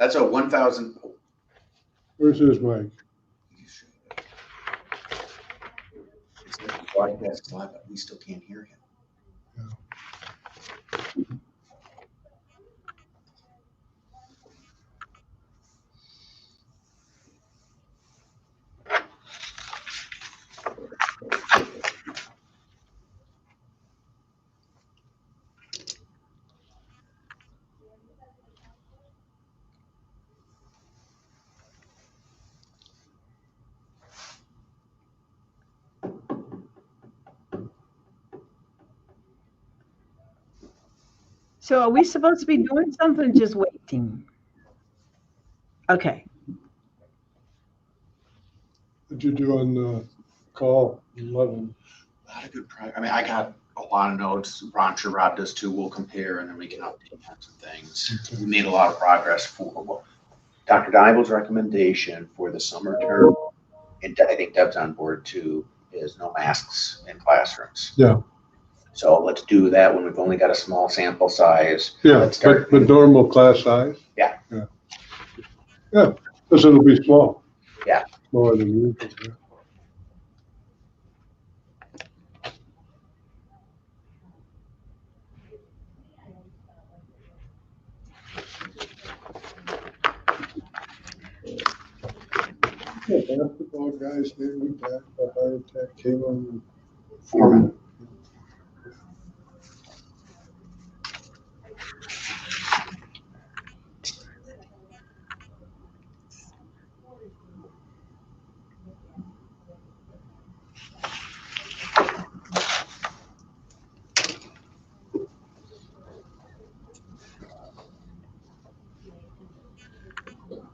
That's a 1,000. Where's his mic? It's like broadcast live, but we still can't hear him. So are we supposed to be doing something or just waiting? Okay. What'd you do on call 11? A lot of good progress. I mean, I got a lot of notes. I'm sure Rob does too. We'll compare and then we can update on some things. Okay. We made a lot of progress for Dr. Dibel's recommendation for the summer term, and I think Deb's on board too, is no masks in classrooms. Yeah. So let's do that when we've only got a small sample size. Yeah, Let's start. but normal class size? Yeah. Yeah. Yeah, because it'll be small. Yeah. Smaller than usual. Yeah. Yeah, basketball guys, maybe we back a heart attack came on. Foreman.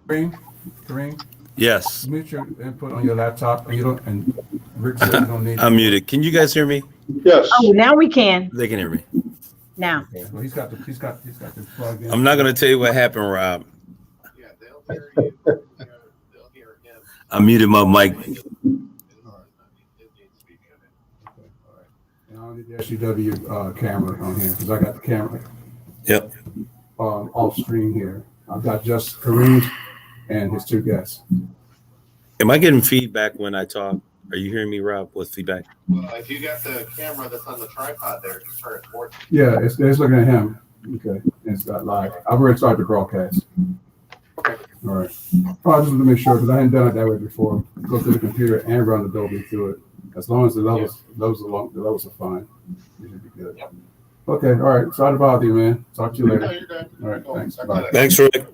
Kareem, Yes, mute your input on your laptop, and you don't. And Rick said you don't need. I'm muted. Can you guys hear me? Yes. Oh, now we can. They can hear me. Now. Okay, well, he's got this plug in. I'm not going to tell you what happened, Rob. Yeah, they'll hear you. They'll hear him. I muted my mic. Okay, all right. And I don't need the SUW camera on here because I got the camera Yep. off screen here. I've got just Kareem and his two guests. Am I getting feedback when I talk? Are you hearing me, Rob, with feedback? Well, if you got the camera that's on the tripod there, just turn it towards. Yeah, it's looking at him. Okay, it's not live. I've already started the broadcast. Okay. All right. Probably just to make sure because I hadn't done it that way before. Go through the computer and run the Dolby through it. As long as the levels are fine, you should be good. Yep. Okay. All right. Sorry to bother you, man. Talk to you No, later. you're good. All right. Cool. Thanks. Bye. Thanks, Rick.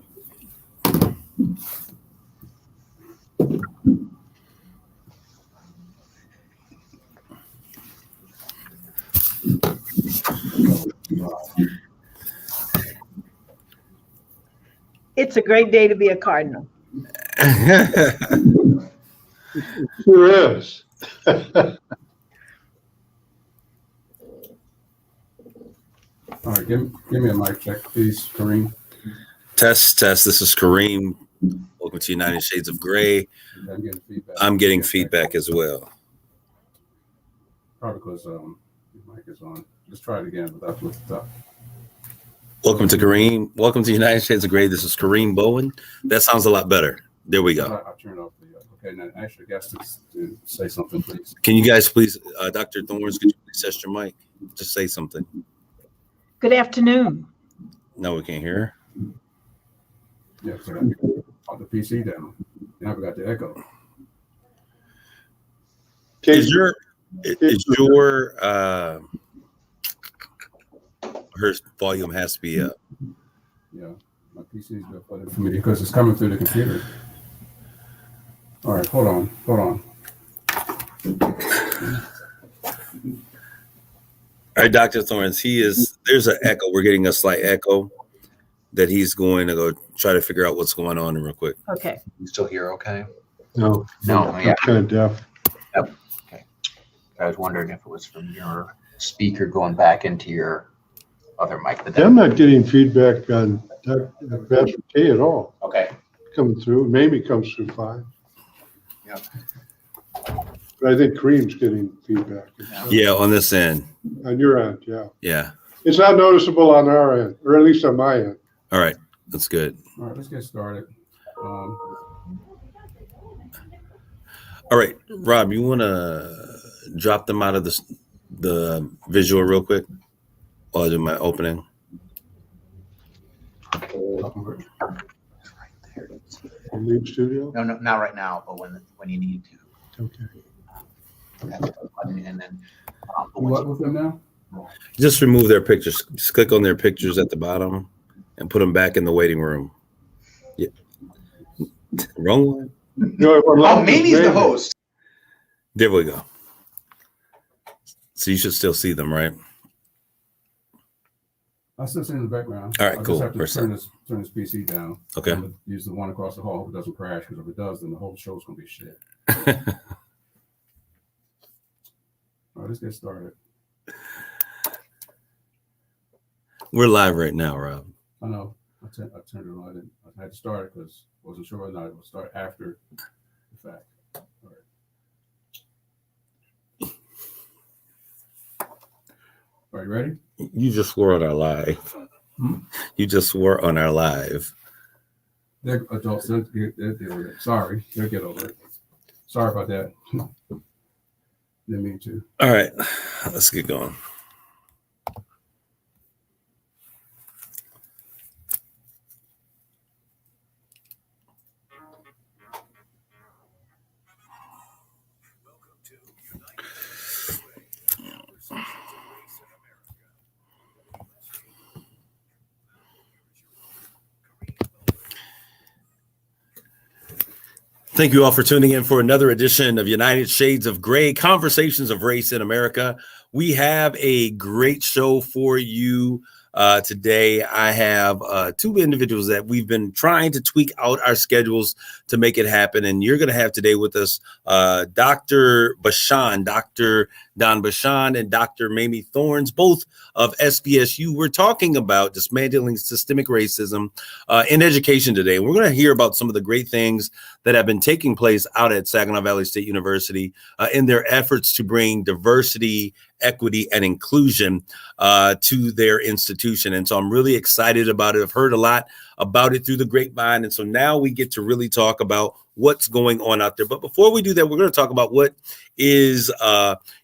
It's a great day to be a Cardinal. Sure is. All right. Give me a mic check, please, Kareem. Test. This is Kareem. Welcome to United Shades of Gray. I'm getting feedback. I'm getting feedback as well. Probably because your mic is on. Let's try it again without the stuff. Welcome to Kareem. Welcome to United Shades of Gray. This is Kareem Bowen. That sounds a lot better. There we go. I'll turn off the. Okay, now ask your guests to say something, please. Can you guys please, Dr. Thorns, could you please test your mic? Just say something. Good afternoon. No, we can't hear. Yeah, so I got the PC down. And I forgot the echo. Is your her volume has to be up? Yeah, my PC's gonna put it for me because it's coming through the computer. All right, hold on. All right, Dr. Thorns, there's an echo. We're getting a slight echo that he's going to go try to figure out what's going on real quick. Okay. You still hear okay? No. No, I'm yeah. kind of deaf. Yep. Okay. I was wondering if it was from your speaker going back into your other mic. But I'm not getting feedback on Pastor K at all okay. coming through. Maybe comes through fine. Yeah. But I think Kareem's getting feedback. Yeah, on this end. On your end, yeah. Yeah. It's not noticeable on our end, or at least on my end. All right. That's good. All right, let's get started. All right, Rob, you want to drop them out of the visual real quick while I do my opening? Leave studio? No, not right now, but when you need to. Okay. And then. What with them now? Just remove their pictures. Just click on their pictures at the bottom and put them back in the waiting room. Yeah. Wrong one. Oh, Mamie's the host. There we go. So you should still see them, right? I still see in the background. All right, I cool. just have to turn this PC down. Okay. I'm gonna use the one across the hall. Hope it doesn't crash, because if it does, then the whole show's gonna be shit. All right, let's get started. We're live right now, Rob. I know. I turned it on. I had to start it because I wasn't sure whether or not it would start after the fact. All right. Are you ready? You just swore on our live. Hmm? You just swore on our live. They're adults. They'll deal with it. Sorry. They'll get over it. Sorry about that. Didn't mean to. All right, let's get going. Thank you all for tuning in for another edition of United Shades of Gray, Conversations of Race in America. We have a great show for you today. I have two individuals that we've been trying to tweak out our schedules to make it happen. And you're going to have today with us Dr. Bashan, Dr. Don Bashan, and Dr. Mamie Thorns, both of SBSU. We're talking about dismantling systemic racism in education today. We're going to hear about some of the great things that have been taking place out at Saginaw Valley State University in their efforts to bring diversity, equity, and inclusion to their institution. And so I'm really excited about it. I've heard a lot about it through the grapevine. And so now we get to really talk about what's going on out there. But before we do that, we're going to talk about what is,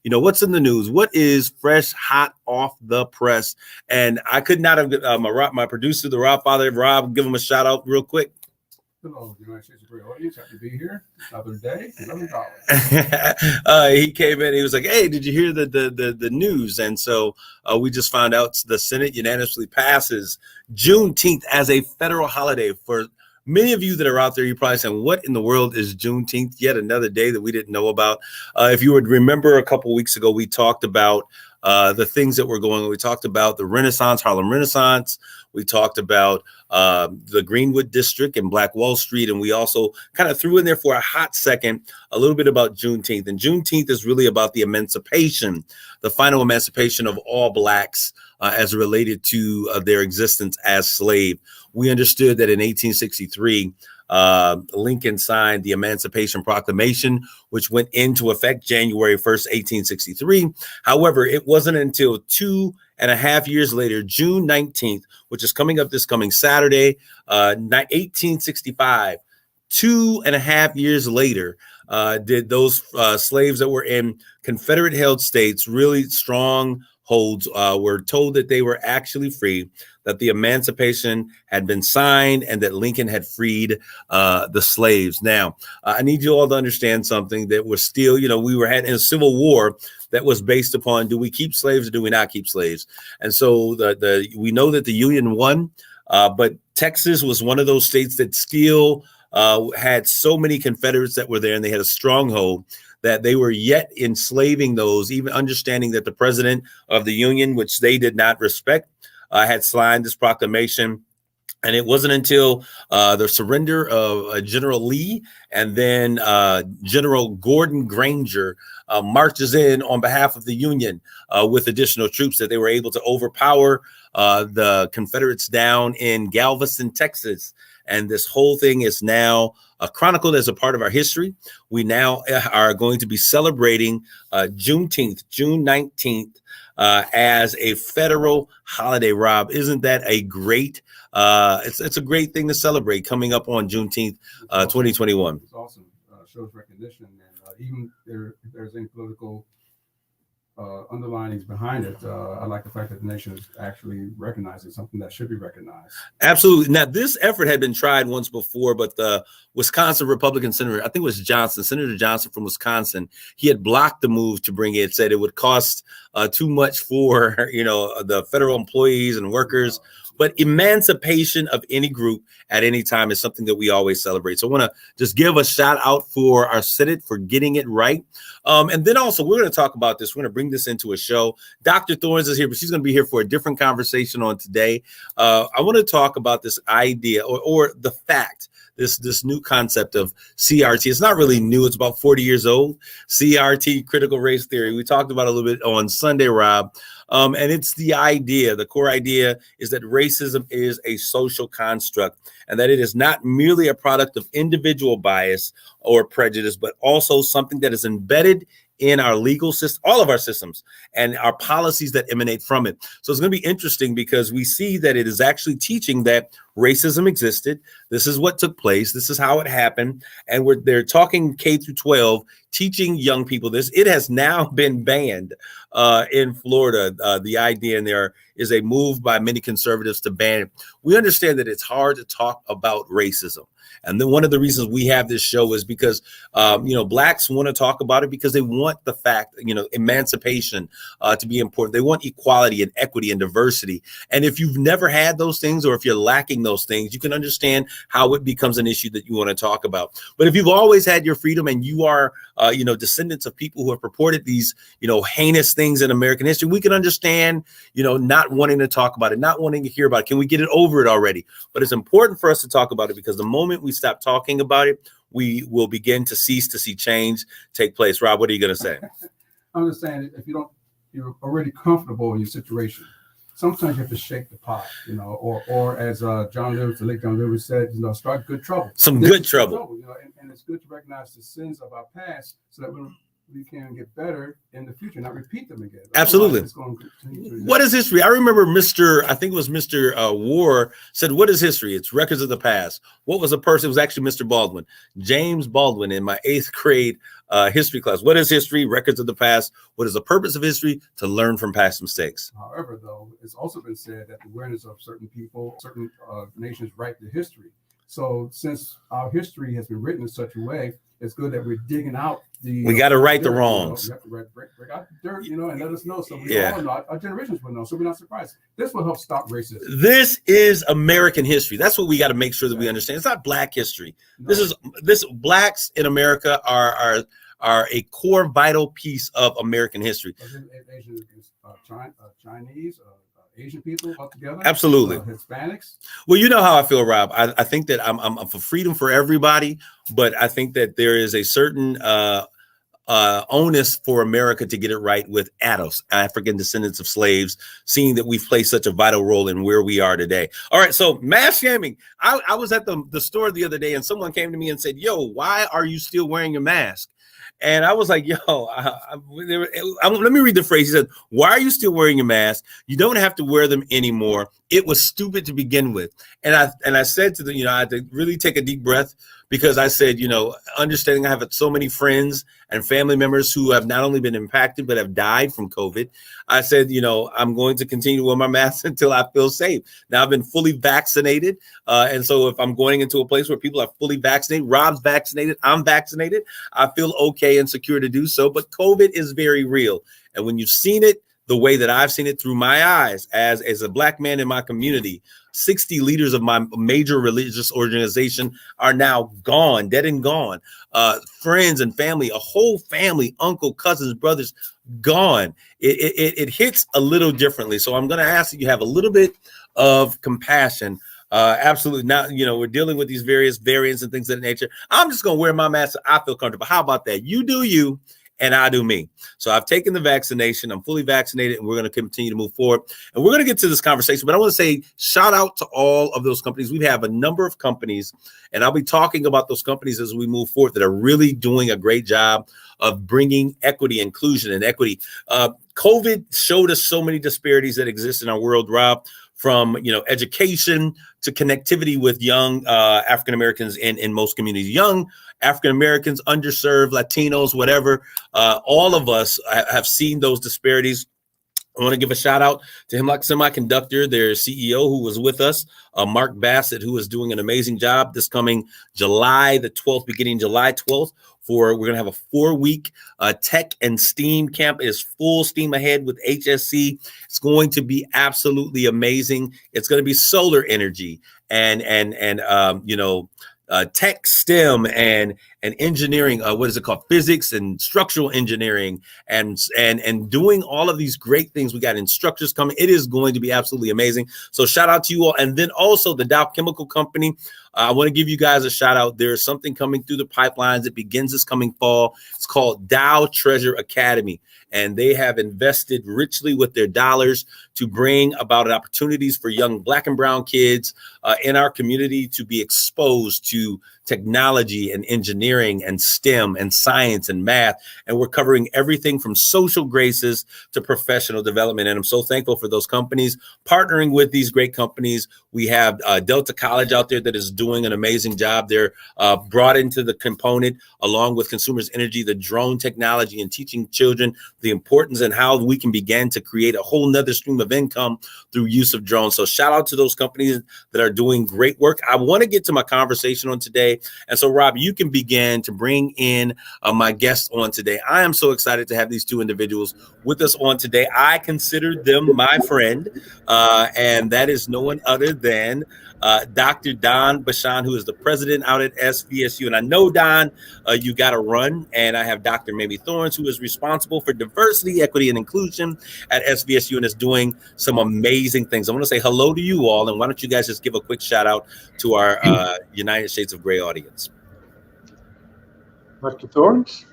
what's in the news, what is fresh, hot off the press. And I could not have my producer, the Rob Father, Rob, give him a shout out real quick. Hello, United States of Great Audience. Happy to be here. Another day, another dollar. He came in. He was like, "Hey, did you hear the news?" And so we just found out the Senate unanimously passes Juneteenth as a federal holiday. For many of you that are out there, you're probably saying, "What in the world is Juneteenth?" Yet another day that we didn't know about. If you would remember, a couple weeks ago, we talked about the things that were going on. We talked about the Renaissance, Harlem Renaissance. We talked about the Greenwood District and Black Wall Street. And we also kind of threw in there for a hot second a little bit about Juneteenth. And Juneteenth is really about the emancipation, the final emancipation of all Blacks as related to their existence as slave. We understood that in 1863, Lincoln signed the Emancipation Proclamation, which went into effect January 1st, 1863. However, it wasn't until 2.5 years later, June 19th, which is coming up this coming Saturday, 1865, 2.5 years later, did those slaves that were in Confederate held states, really strong holds, were told that they were actually free, that the emancipation had been signed, and that Lincoln had freed the slaves. Now, I need you all to understand something, that we're still, we were in a civil war that was based upon, do we keep slaves or do we not keep slaves? And so we know that the Union won, but Texas was one of those states that still had so many Confederates that were there, and they had a stronghold that they were yet enslaving those, even understanding that the president of the Union, which they did not respect, had signed this proclamation. And it wasn't until the surrender of General Lee and then General Gordon Granger marches in on behalf of the Union with additional troops that they were able to overpower the Confederates down in Galveston, Texas. And this whole thing is now chronicled as a part of our history. We now are going to be celebrating Juneteenth, June 19th, as a federal holiday. Rob, isn't that a great, it's a great thing to celebrate coming up on Juneteenth, 2021. It's awesome. Shows recognition, and even if there's any political underlinings behind it, I like the fact that the nation is actually recognizing something that should be recognized. Absolutely. Now, this effort had been tried once before, but the Wisconsin Republican Senator, I think it was Johnson, Senator Johnson from Wisconsin, he had blocked the move to bring it, said it would cost too much for, the federal employees and workers. But emancipation of any group at any time is something that we always celebrate. So I want to just give a shout out for our Senate for getting it right. And then also we're going to talk about this. We're going to bring this into a show. Dr. Thorns is here, but she's going to be here for a different conversation on today. I want to talk about this idea or the fact, this new concept of CRT. It's not really new. It's about 40 years old. CRT, critical race theory. We talked about it a little bit on Sunday, Rob. And it's the idea, the core idea is that racism is a social construct and that it is not merely a product of individual bias or prejudice, but also something that is embedded in our legal system, all of our systems and our policies that emanate from it. So it's going to be interesting because we see that it is actually teaching that racism existed. This is what took place. This is how it happened. And they're talking K through 12, teaching young people this. It has now been banned in Florida. The idea, and there is a move by many conservatives to ban it. We understand that it's hard to talk about racism. And then one of the reasons we have this show is because, blacks want to talk about it because they want the fact, emancipation to be important. They want equality and equity and diversity. And if you've never had those things, or if you're lacking those things, you can understand how it becomes an issue that you want to talk about. But if you've always had your freedom and you are, descendants of people who have purported these, heinous things in American history, we can understand, not wanting to talk about it, not wanting to hear about it. Can we get it over it already? But it's important for us to talk about it because the moment we stop talking about it, we will begin to cease to see change take place. Rob, what are you going to say? I'm just saying, if you're already comfortable in your situation, sometimes you have to shake the pot, or as John Lewis, the late John Lewis said, start good trouble. Some good trouble. And it's good to recognize the sins of our past so that we can get better in the future, not repeat them again. Absolutely. What is history? I remember I think it was Mr. War said, what is history? It's records of the past. What was a person? It was actually Mr. Baldwin, James Baldwin, in my 8th grade history class. What is history? Records of the past. What is the purpose of history? To learn from past mistakes. However, though, it's also been said that the awareness of certain people, certain nations write the history. So since our history has been written in such a way, it's good that we're digging out we got to right the wrongs. We have to break out the dirt, and let us know. So we all know, our generations will know. So we're not surprised. This will help stop racism. This is American history. That's what we got to make sure that we understand. It's not black history. No. This blacks in America are a core vital piece of American history. Chinese, Asian people all together. Absolutely. Hispanics. Well, you know how I feel, Rob. I think that I'm for freedom for everybody, but I think that there is a certain onus for America to get it right with ADOS, African descendants of slaves, seeing that we've played such a vital role in where we are today. All right, so mask shaming. I was at the store the other day and someone came to me and said, yo, why are you still wearing your mask? And I was like, yo, let me read the phrase. He said, why are you still wearing your mask? You don't have to wear them anymore. It was stupid to begin with. And I said to them, I had to really take a deep breath because I said, understanding I have so many friends and family members who have not only been impacted, but have died from COVID. I said, I'm going to continue to wear my mask until I feel safe. Now I've been fully vaccinated. And so if I'm going into a place where people are fully vaccinated, Rob's vaccinated, I'm vaccinated, I feel okay and secure to do so. But COVID is very real. And when you've seen it the way that I've seen it through my eyes as a black man in my community, 60 leaders of my major religious organization are now gone, dead and gone. Friends and family, a whole family, uncle, cousins, brothers, gone. It hits a little differently. So I'm going to ask that you have a little bit of compassion. Absolutely. Now, we're dealing with these various variants and things of that nature. I'm just going to wear my mask so I feel comfortable. How about that? You do you. and I do me. So I've taken the vaccination. I'm fully vaccinated, and we're going to continue to move forward. And we're going to get to this conversation, but I want to say shout out to all of those companies. We have a number of companies, and I'll be talking about those companies as we move forward that are really doing a great job of bringing equity, inclusion, and equity. COVID showed us so many disparities that exist in our world, Rob, from education to connectivity with young African Americans in most communities, young African Americans, underserved, Latinos, whatever. All of us have seen those disparities. I want to give a shout out to Hemlock Semiconductor, their CEO, who was with us, Mark Bassett, who is doing an amazing job this coming July the 12th, beginning July 12th. We're going to have a 4-week tech and STEAM camp. Is full steam ahead with HSC. It's going to be absolutely amazing. It's going to be solar energy and tech, STEM, and engineering. What is it called? Physics and structural engineering, and doing all of these great things. We got instructors coming. It is going to be absolutely amazing. So shout out to you all, and then also the Dow Chemical Company. I want to give you guys a shout out. There's something coming through the pipelines. It begins this coming fall. It's called Dow Treasure Academy, and they have invested richly with their dollars to bring about opportunities for young Black and brown kids in our community to be exposed to technology and engineering and STEM and science and math. And we're covering everything from social graces to professional development. And I'm so thankful for those companies partnering with these great companies. We have Delta College out there that is doing an amazing job. They're brought into the component along with Consumers Energy, the drone technology, and teaching children the importance and how we can begin to create a whole nother stream of income through use of drones. So shout out to those companies that are doing great work. I want to get to my conversation on today. And so, Rob, you can begin to bring in my guests on today. I am so excited to have these two individuals with us on today. I consider them my friend, and that is no one other than Dr. Don Bashan, who is the president out at SVSU. And I know, Don, you got to run. And I have Dr. Mamie Thorns, who is responsible for diversity, equity, and inclusion at SVSU and is doing some amazing things. I want to say hello to you all. And why don't you guys just give a quick shout out to our United Shades of Gray audience. Dr. Thorns?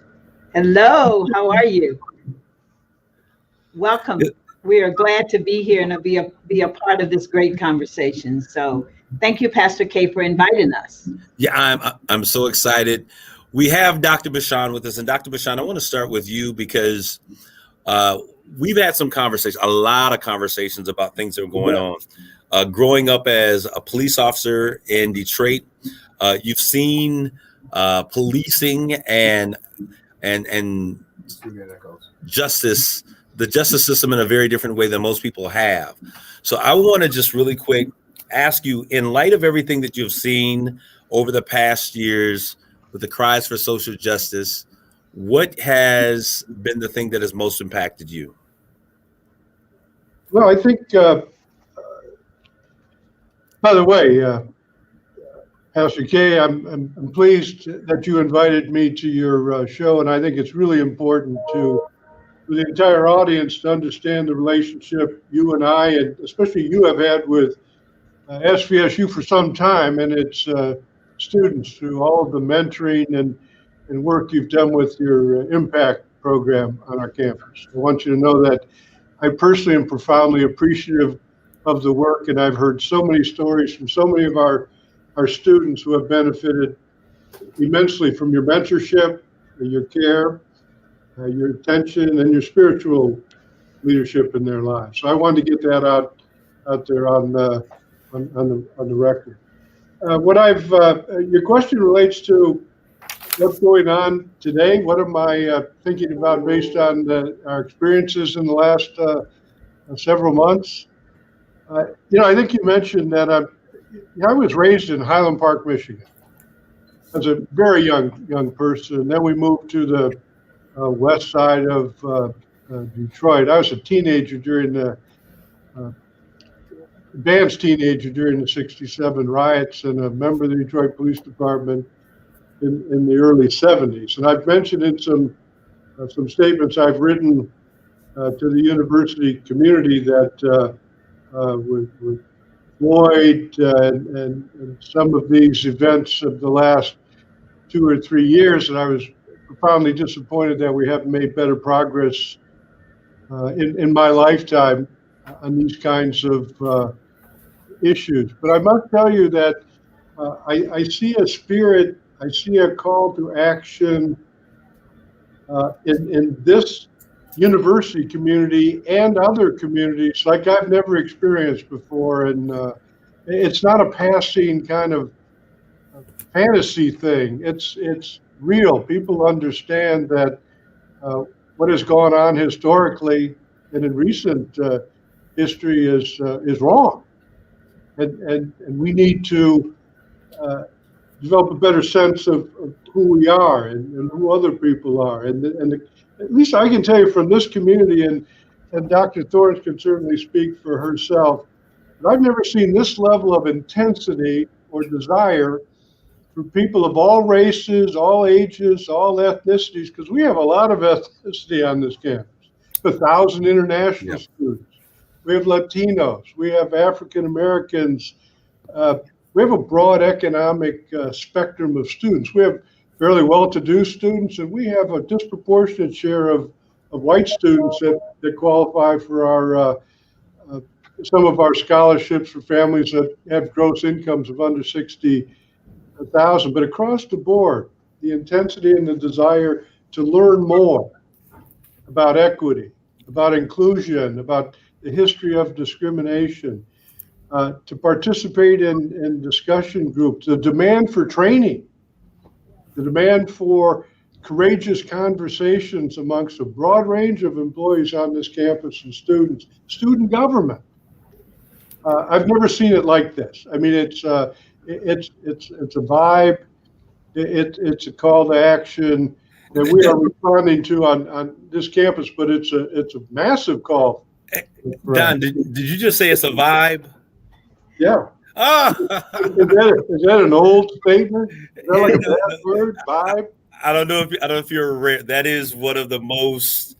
Hello, how are you? Welcome. We are glad to be here and to be a part of this great conversation. So thank you, Pastor K, for inviting us. Yeah, I'm so excited. We have Dr. Bashan with us. And Dr. Bashan, I want to start with you because we've had some conversations, a lot of conversations about things that are going on. Growing up as a police officer in Detroit, you've seen policing and justice, the justice system in a very different way than most people have. So I want to just really quick ask you, in light of everything that you've seen over the past years with the cries for social justice, what has been the thing that has most impacted you? Well, I think, by the way, Pastor K, I'm pleased that you invited me to your show, and I think it's really important for the entire audience to understand the relationship you and I, and especially you, have had with SVSU for some time, and its students through all of the mentoring and work you've done with your impact program on our campus. I want you to know that I personally am profoundly appreciative of the work, and I've heard so many stories from so many of our students who have benefited immensely from your mentorship, your care, your attention, and your spiritual leadership in their lives. So I wanted to get that out there on the record. Your question relates to what's going on today. What am I thinking about based on our experiences in the last several months? I think you mentioned that I was raised in Highland Park, Michigan, as a very young person. And then we moved to the west side of Detroit. I was a teenager during the advanced teenager during the '67 riots, and a member of the Detroit Police Department in the early '70s. And I've mentioned in some statements I've written to the university community that with Floyd and some of these events of the last 2 or 3 years, that I was profoundly disappointed that we haven't made better progress in my lifetime on these kinds of issues. But I must tell you that I see a spirit, I see a call to action in this university community and other communities like I've never experienced before. And it's not a passing kind of fantasy thing. It's real. People understand that what has gone on historically and in recent history is wrong, and we need to develop a better sense of who we are and who other people are. At least I can tell you from this community, and Dr. Thorns can certainly speak for herself, but I've never seen this level of intensity or desire for people of all races, all ages, all ethnicities, because we have a lot of ethnicity on this campus. 1,000 international students. We have Latinos. We have African Americans. We have a broad economic spectrum of students. We have fairly well-to-do students, and we have a disproportionate share of white students that qualify for our some of our scholarships for families that have gross incomes of under 60,000. But across the board, the intensity and the desire to learn more about equity, about inclusion, about the history of discrimination, to participate in discussion groups, the demand for training, the demand for courageous conversations amongst a broad range of employees on this campus and students, student government. I've never seen it like this. I mean, it's a vibe. It's a call to action that we are responding to on this campus, but it's a massive call. Don, did you just say it's a vibe? Yeah. Oh. Is that an old statement? Is that like a bad word? Vibe? I don't know if you're aware. That is one of the most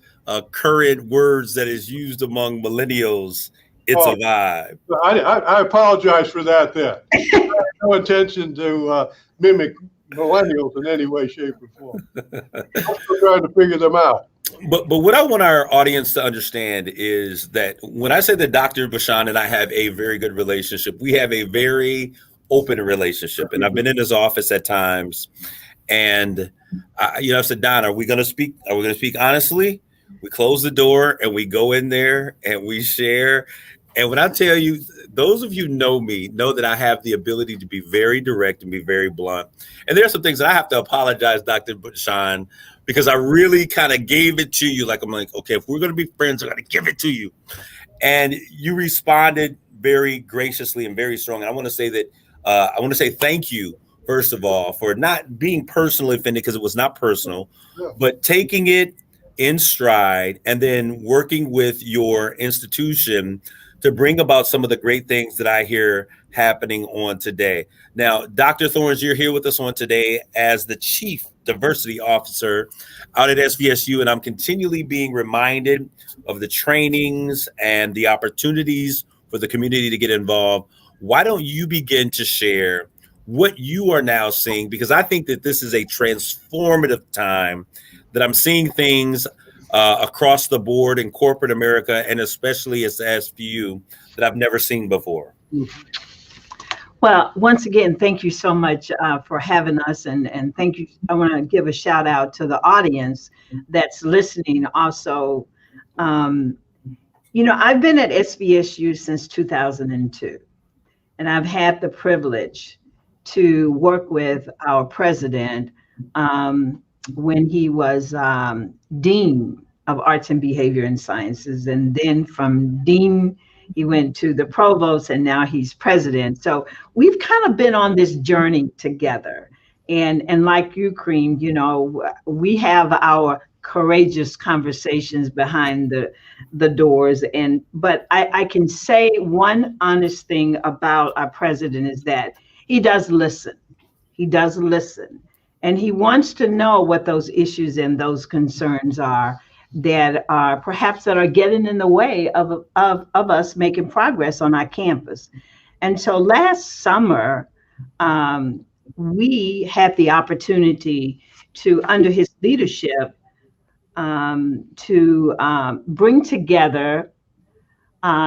current words that is used among millennials. It's a vibe. I apologize for that then. I have no intention to mimic millennials in any way, shape, or form. I'm still trying to figure them out. But what I want our audience to understand is that when I say that Dr. Bashan and I have a very good relationship, we have a very open relationship. And I've been in his office at times, and I said, Don, are we going to speak? Are we going to speak honestly? We close the door and we go in there and we share. And when I tell you, those of you know me, know that I have the ability to be very direct and be very blunt. And there are some things that I have to apologize, Dr. Bashan, because I really kind of gave it to you. Like, I'm like, okay, if we're going to be friends, I got to give it to you. And you responded very graciously and very strong. And I want to say that I want to say thank you, first of all, for not being personally offended, because it was not personal, but taking it in stride and then working with your institution to bring about some of the great things that I hear happening on today. Now, Dr. Thorns, you're here with us on today as the Chief Diversity Officer out at SVSU, and I'm continually being reminded of the trainings and the opportunities for the community to get involved. Why don't you begin to share what you are now seeing? Because I think that this is a transformative time, that I'm seeing things across the board in corporate America, and especially as SVU, that I've never seen before. Well, once again, thank you so much for having us, and thank you. I want to give a shout out to the audience that's listening also. I've been at SVSU since 2002, and I've had the privilege to work with our president when he was Dean of Arts and Behavior and Sciences. And then from Dean, he went to the provost, and now he's president. So we've kind of been on this journey together. And like you, Kareem, we have our courageous conversations behind the doors. But I can say one honest thing about our president is that he does listen. He does listen. And he wants to know what those issues and those concerns are that are getting in the way of us making progress on our campus. And so last summer, we had the opportunity to, under his leadership, to bring together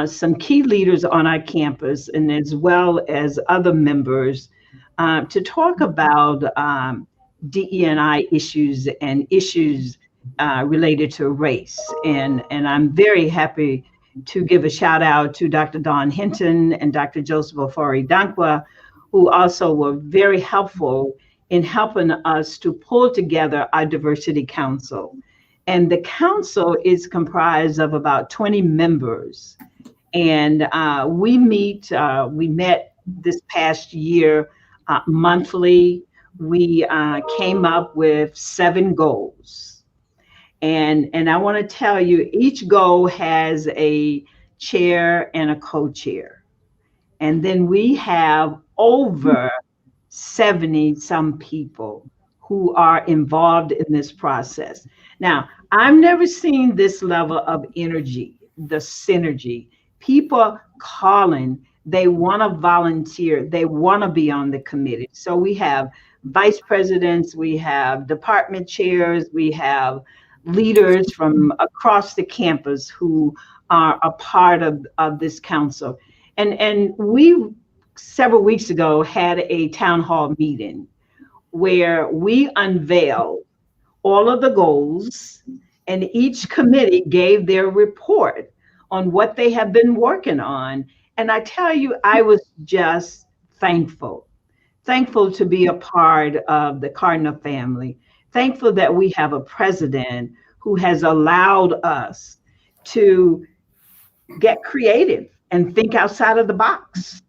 some key leaders on our campus, and as well as other members, to talk about DE&I issues and issues related to race. And I'm very happy to give a shout out to Dr. Dawn Hinton and Dr. Joseph Ofori-Dankwa, who also were very helpful in helping us to pull together our diversity council. And the council is comprised of about 20 members. And we met this past year monthly. We came up with 7 goals. And I want to tell you, each goal has a chair and a co-chair. And then we have over 70 some people who are involved in this process. Now, I've never seen this level of energy, the synergy. People calling, they want to volunteer, they want to be on the committee. So we have vice presidents, we have department chairs, we have leaders from across the campus who are a part of this council. And we, several weeks ago, had a town hall meeting where we unveiled all of the goals, and each committee gave their report on what they have been working on. And I tell you, I was just thankful to be a part of the Cardinal family, thankful that we have a president who has allowed us to get creative and think outside of the box.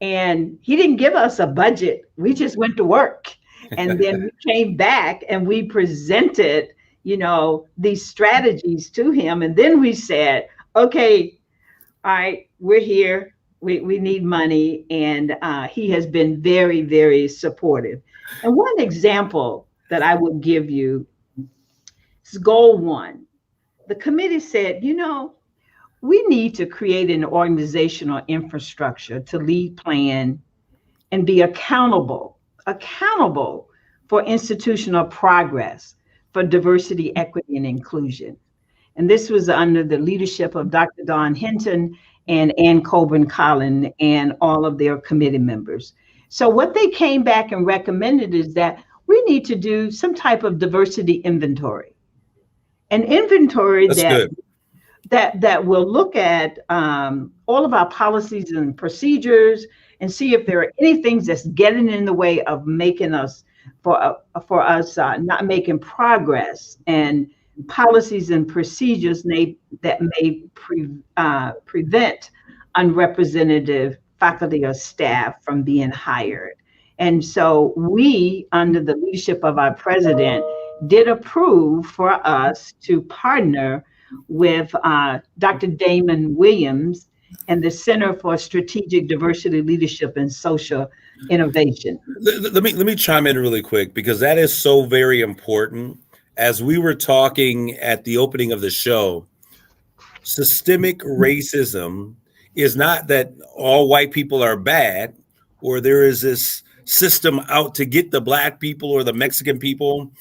And he didn't give us a budget. We just went to work. And then we came back and we presented, these strategies to him. And then we said, okay, all right, we're here. We need money. And he has been very, very supportive. And one example that I would give you is goal 1. The committee said, we need to create an organizational infrastructure to lead, plan, and be accountable for institutional progress for diversity, equity, and inclusion. And this was under the leadership of Dr. Dawn Hinton and Ann Coburn-Collin and all of their committee members. So what they came back and recommended is that we need to do some type of diversity inventory. An inventory that will look at all of our policies and procedures and see if there are any things that's getting in the way of making us, for us not making progress, and policies and procedures that may prevent unrepresentative faculty or staff from being hired. And so we, under the leadership of our president, did approve for us to partner with Dr. Damon Williams and the Center for Strategic Diversity Leadership and Social Innovation. Let me chime in really quick, because that is so very important. As we were talking at the opening of the show, systemic racism is not that all white people are bad, or there is this system out to get the Black people or the Mexican people.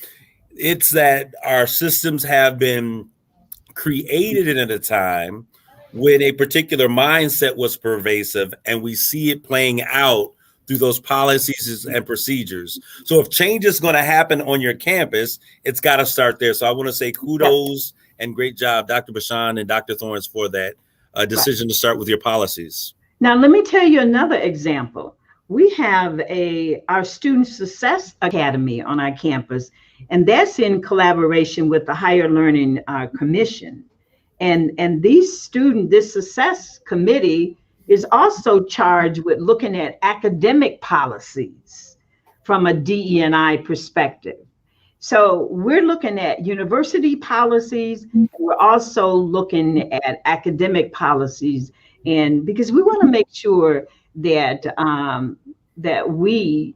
It's that our systems have been created at a time when a particular mindset was pervasive, and we see it playing out through those policies and procedures. So if change is going to happen on your campus, it's got to start there. So I want to say kudos and great job, Dr. Bashan and Dr. Thorns, for that decision to start with your policies. Now, let me tell you another example. We have our Student Success Academy on our campus, and that's in collaboration with the Higher Learning Commission. And this Success Committee is also charged with looking at academic policies from a DE&I perspective. So we're looking at university policies. We're also looking at academic policies, and because we want to make sure that that we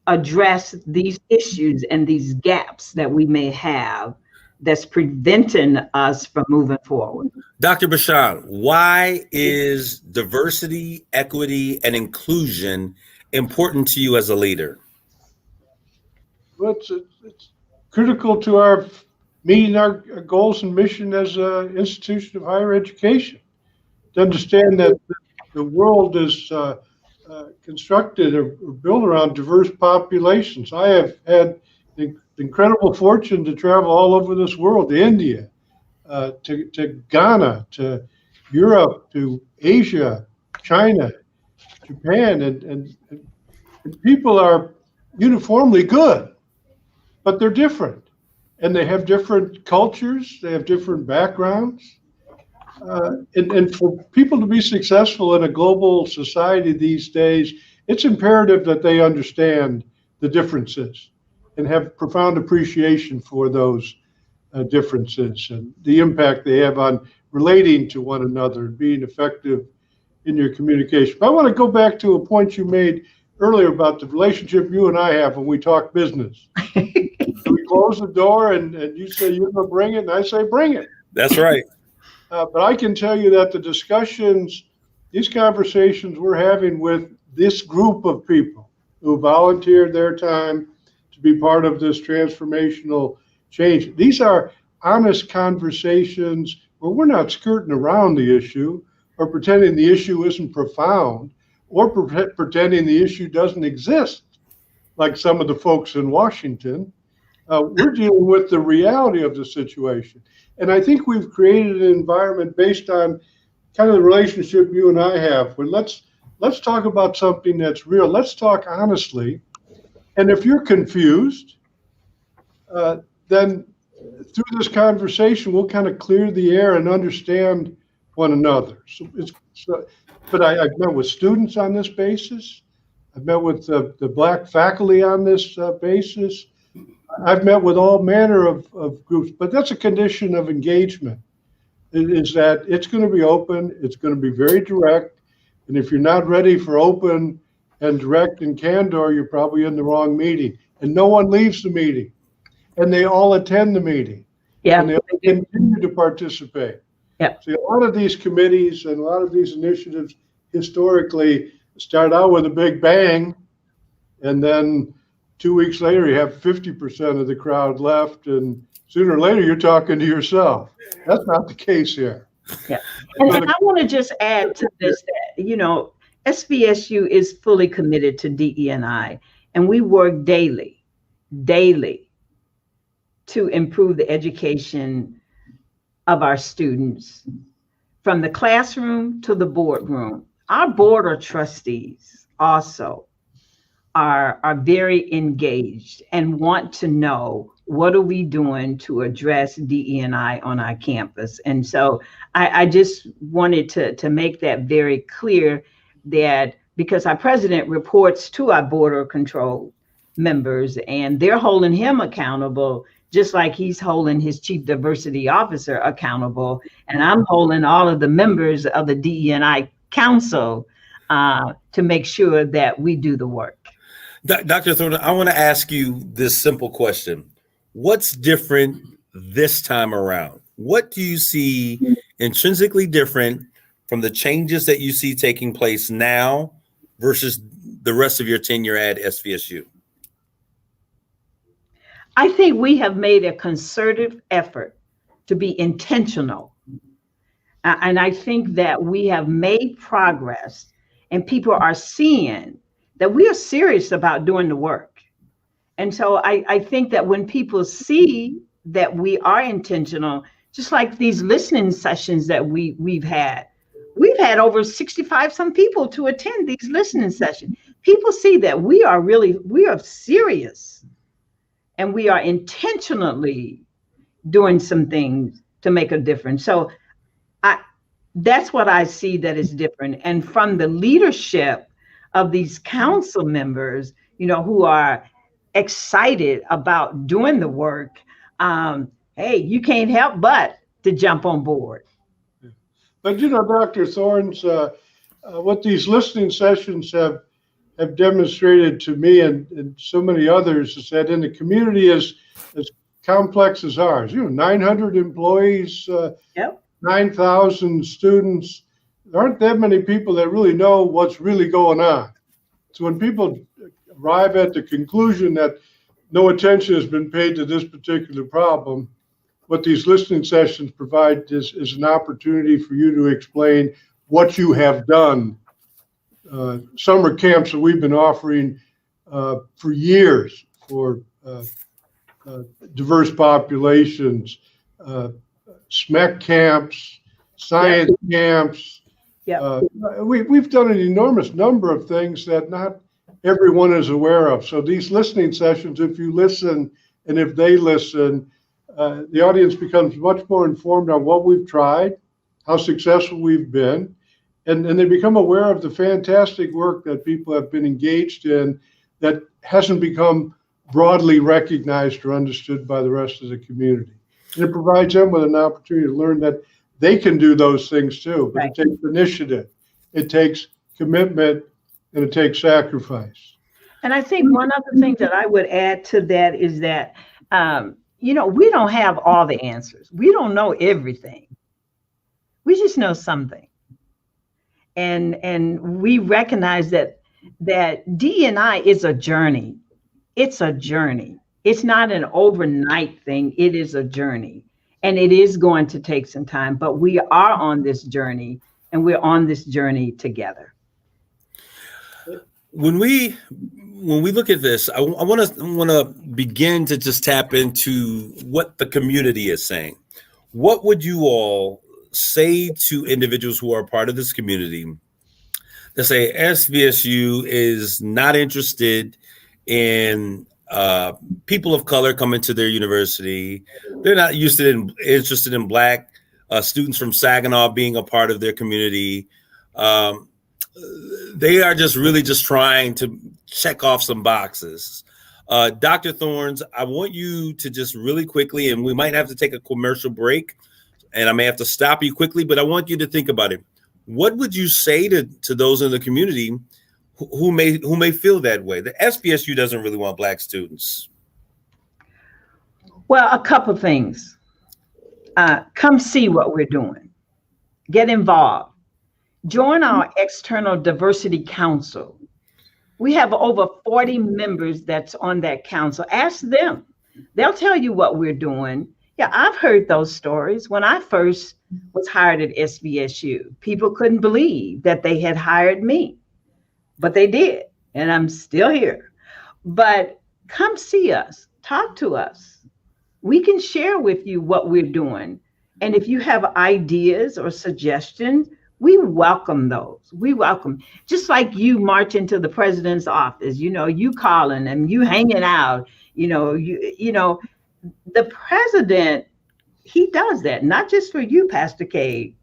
address these issues and these gaps that we may have that's preventing us from moving forward. Dr. Bashan, why is diversity, equity, and inclusion important to you as a leader? Well, it's critical to our meeting our goals and mission as an institution of higher education. To understand that the world is constructed or built around diverse populations. I have had the incredible fortune to travel all over this world, to India, to Ghana, to Europe, to Asia, China, Japan, and people are uniformly good, but they're different. And they have different cultures, they have different backgrounds. And for people to be successful in a global society these days, it's imperative that they understand the differences and have profound appreciation for those differences and the impact they have on relating to one another and being effective in your communication. But I want to go back to a point you made earlier about the relationship you and I have when we talk business. We close the door and you say you're going to bring it, and I say bring it. That's right. But I can tell you that the discussions, these conversations we're having with this group of people who volunteered their time to be part of this transformational change, these are honest conversations where we're not skirting around the issue or pretending the issue isn't profound or pretending the issue doesn't exist, like some of the folks in Washington. We're dealing with the reality of the situation. And I think we've created an environment based on kind of the relationship you and I have, where let's talk about something that's real. Let's talk honestly. And if you're confused, then through this conversation, we'll kind of clear the air and understand one another. But I've met with students on this basis. I've met with the Black faculty on this basis. I've met with all manner of groups, but that's a condition of engagement, is that it's going to be open, it's going to be very direct, and if you're not ready for open and direct and candor, you're probably in the wrong meeting. And no one leaves the meeting, and they all attend the meeting, and they all continue to participate. Yeah. See, a lot of these committees and a lot of these initiatives historically start out with a big bang, and then 2 weeks later, you have 50% of the crowd left, and sooner or later, you're talking to yourself. That's not the case here. Yeah. And I want to just add to this that, SVSU is fully committed to DE&I, and we work daily to improve the education of our students from the classroom to the boardroom. Our board of trustees also are very engaged and want to know what are we doing to address DE&I on our campus. And so I just wanted to make that very clear, that because our president reports to our border control members and they're holding him accountable, just like he's holding his chief diversity officer accountable. And I'm holding all of the members of the DE&I council to make sure that we do the work. Dr. Thornton, I want to ask you this simple question. What's different this time around? What do you see intrinsically different from the changes that you see taking place now versus the rest of your tenure at SVSU? I think we have made a concerted effort to be intentional. And I think that we have made progress, and people are seeing that we are serious about doing the work. And so I think that when people see that we are intentional, just like these listening sessions that we've had over 65 some people to attend these listening sessions. People see that we are serious, and we are intentionally doing some things to make a difference. So that's what I see that is different. And from the leadership of these council members, who are excited about doing the work, hey, you can't help but to jump on board. But Dr. Thorns, what these listening sessions have demonstrated to me and so many others is that in a community as complex as ours, 900 employees, 9,000 students, there aren't that many people that really know what's really going on. So when people arrive at the conclusion that no attention has been paid to this particular problem. What these listening sessions provide is an opportunity for you to explain what you have done. Summer camps that we've been offering for years for diverse populations, SMEC camps, science camps. Yeah. We've done an enormous number of things that not everyone is aware of. So these listening sessions, if you listen and if they listen, the audience becomes much more informed on what we've tried, how successful we've been, and they become aware of the fantastic work that people have been engaged in that hasn't become broadly recognized or understood by the rest of the community. And it provides them with an opportunity to learn that they can do those things too, but Right. It takes initiative, it takes commitment, and it takes sacrifice. And I think one other thing that I would add to that is that, we don't have all the answers. We don't know everything. We just know something. And we recognize that DEI is a journey. It's a journey. It's not an overnight thing. It is a journey. And it is going to take some time, but we are on this journey, and we're on this journey together. When we look at this, I want to begin to just tap into what the community is saying. What would you all say to individuals who are part of this community that say SVSU is not interested in people of color coming to their university? They're not interested in Black students from Saginaw being a part of their community. They are just trying to check off some boxes. Dr. Thorns, I want you to just really quickly, and we might have to take a commercial break, and I may have to stop you quickly, but I want you to think about it. What would you say to those in the community who may feel that way? The SVSU doesn't really want Black students. Well, a couple things. Come see what we're doing. Get involved. Join our external diversity council. We have over 40 members that's on that council. Ask them. They'll tell you what we're doing. Yeah, I've heard those stories. When I first was hired at SVSU, people couldn't believe that they had hired me, but they did, and I'm still here. But come see us, talk to us. We can share with you what we're doing. And if you have ideas or suggestions, we welcome those. We welcome, just like you march into the president's office, you calling and you hanging out, the president, he does that, not just for you, Pastor Cade,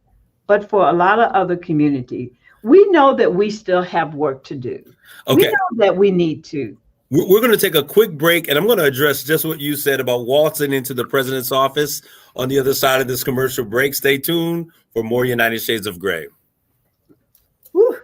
but for a lot of other community. We know that we still have work to do. Okay. We know that we need to. We're going to take a quick break, and I'm going to address just what you said about waltzing into the president's office on the other side of this commercial break. Stay tuned for more United Shades of Gray. Woo.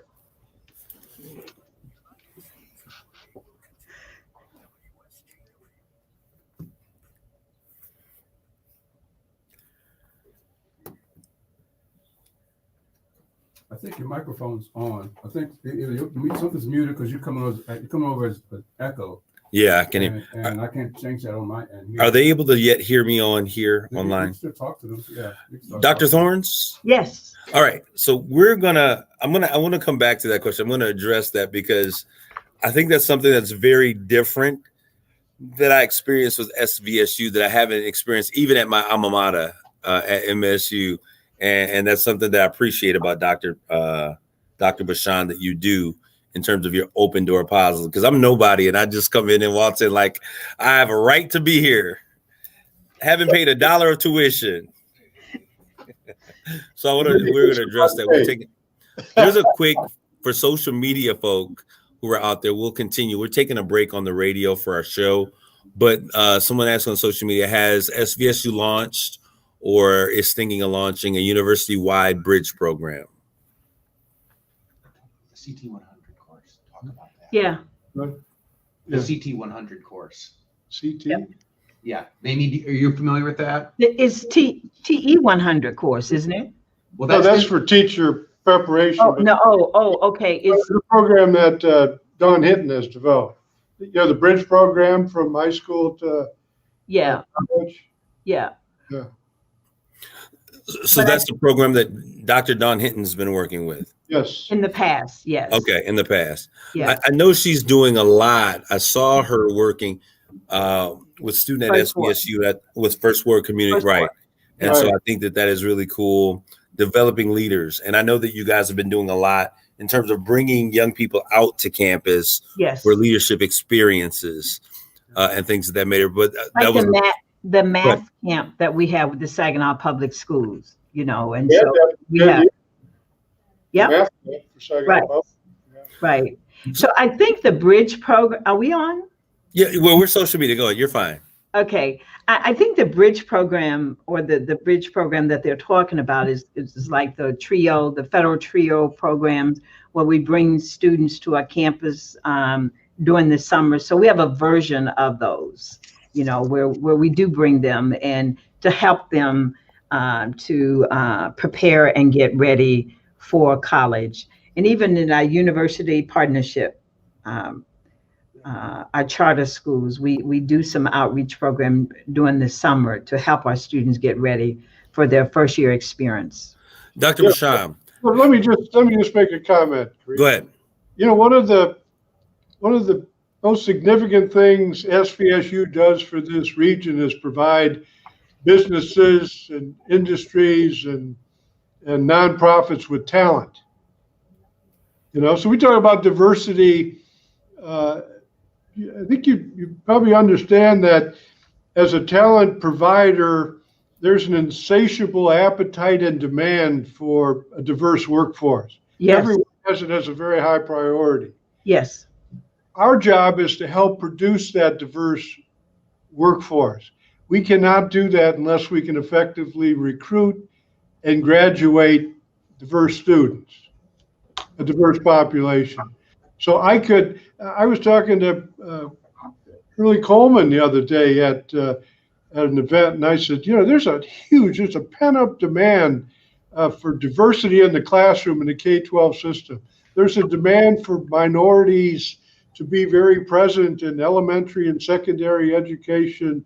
I think your microphone's on. I think something's muted because you're coming over as an echo. Yeah, I can. And I can't change that on my end. Are they able to yet hear me on here online? You can still talk to them. Yeah. Dr. Thorns? Yes. All right. So I want to come back to that question. I'm going to address that because I think that's something that's very different that I experienced with SVSU that I haven't experienced even at my alma mater at MSU. And that's something that I appreciate about Dr. Bashan that you do in terms of your open door policy, because I'm nobody and I just come in and waltz in like I have a right to be here. Haven't paid $1 of tuition. So we're going to address that. Here's a quick, for social media folk who are out there, we'll continue. We're taking a break on the radio for our show, but someone asked on social media, has SVSU launched or is thinking of launching a university-wide bridge program? CT 100 course. Talk about that. Yeah. The CT 100 course. CT? Yep. Yeah. Maybe, are you familiar with that? It's TE 100 course, isn't it? Well, that's for teacher preparation. Oh, no. Oh, okay. It's the program that Don Hinton has developed. the bridge program from high school to Yeah, college. yeah. Yeah. So that's the program that Dr. Dawn Hinton's been working with. Yes. In the past, yes. Okay, in the past. Yeah. I know she's doing a lot. I saw her working with student at First Ward. SVSU with First Ward Community, First right? Ward. And so I think that is really cool, developing leaders. And I know that you guys have been doing a lot in terms of bringing young people out to campus Yes. for leadership experiences and things of that matter. But Like that was the math camp that we have with the Saginaw Public Schools, and Yeah, so we have. Yep. Math camp for Saginaw Right. Public. Right. So I think the bridge program, are we on? Yeah, well, we're social media. Go ahead. You're fine. Okay. I think the bridge program or the bridge program that they're talking about is like the federal trio programs where we bring students to our campus during the summer. So we have a version of those, where we do bring them and to help them to prepare and get ready for college. And even in our university partnership, our charter schools, we do some outreach program during the summer to help our students get ready for their first year experience. Dr. Basham. Well, let me just make a comment. Kareem. Go ahead. One of the most significant things SVSU does for this region is provide businesses and industries and nonprofits with talent. So we talk about diversity. I think you probably understand that as a talent provider, there's an insatiable appetite and demand for a diverse workforce. Yes. Everyone has it as a very high priority. Yes. Our job is to help produce that diverse workforce. We cannot do that unless we can effectively recruit and graduate diverse students, a diverse population. So I was talking to Shirley Coleman the other day at an event, and I said, there's a pent-up demand for diversity in the classroom in the K-12 system. There's a demand for minorities to be very present in elementary and secondary education